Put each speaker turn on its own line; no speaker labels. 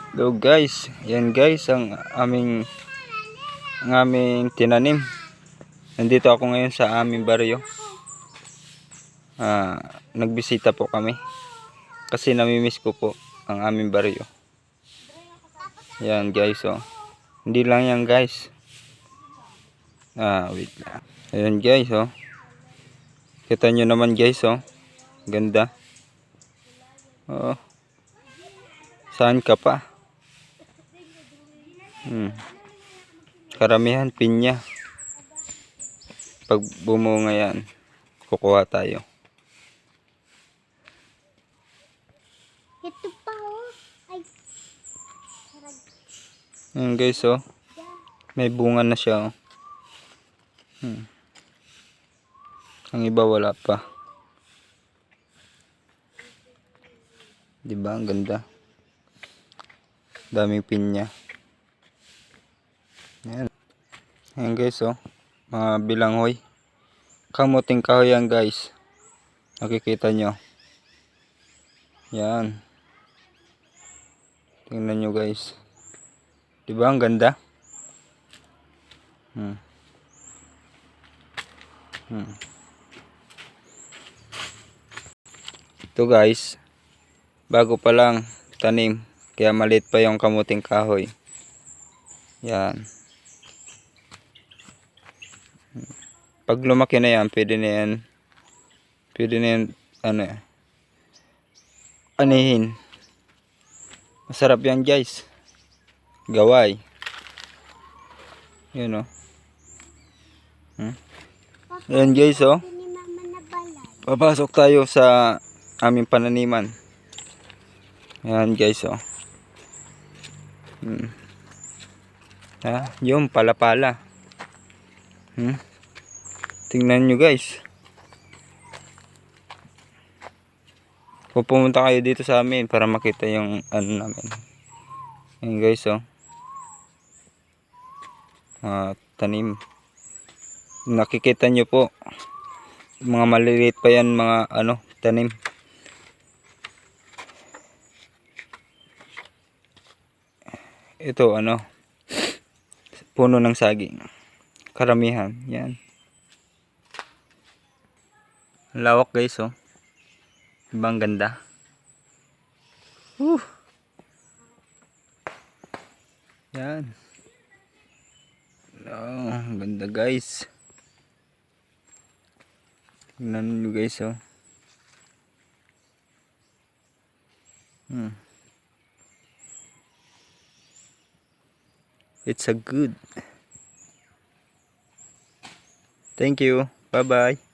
Hello guys, yan guys ang aming tinanim. Nandito ako ngayon sa aming baryo. Nagbisita po kami kasi namimiss ko po ang aming baryo. Yan guys, oh. Hindi lang yan guys. Wait lang. Ayan guys, oh. Kita nyo naman guys, oh. Ganda. Oh. Saan ka pa? Karamihan pinya. Pag bumunga yan, kukuha tayo.
Ito pa, oh. Ay.
Ayan guys, oh. May bunga na siya, oh. Ang iba wala pa. Diba? Ang ganda. Daming pinya. Ayan. Ayan guys, oh. Mga bilanghoy. Kamuting kahoy yan guys. Nakikita nyo. Yan. Tingnan nyo guys. Diba? Ang ganda. Ito guys, bago pa lang tanim, kaya maliit pa yung kamuting kahoy. Yan. Pag lumaki na yan, pwede na yan anihin. Masarap yan guys. Gaway. Yun, oh. Yan guys, oh. Papasok tayo sa aming pananiman. Yan guys, oh. Yung pala-pala. Tingnan nyo guys. Kung pumunta kayo dito sa amin para makita yung ano namin. Yan guys, oh. Tanim. Nakikita nyo po. Mga maliliit pa yan, mga tanim. Ito puno ng saging. Karamihan yan. Lawak guys, oh. Ibang ganda. Yan. Ganda guys. Tingnan nyo guys, oh. It's a good. Thank you. Bye bye.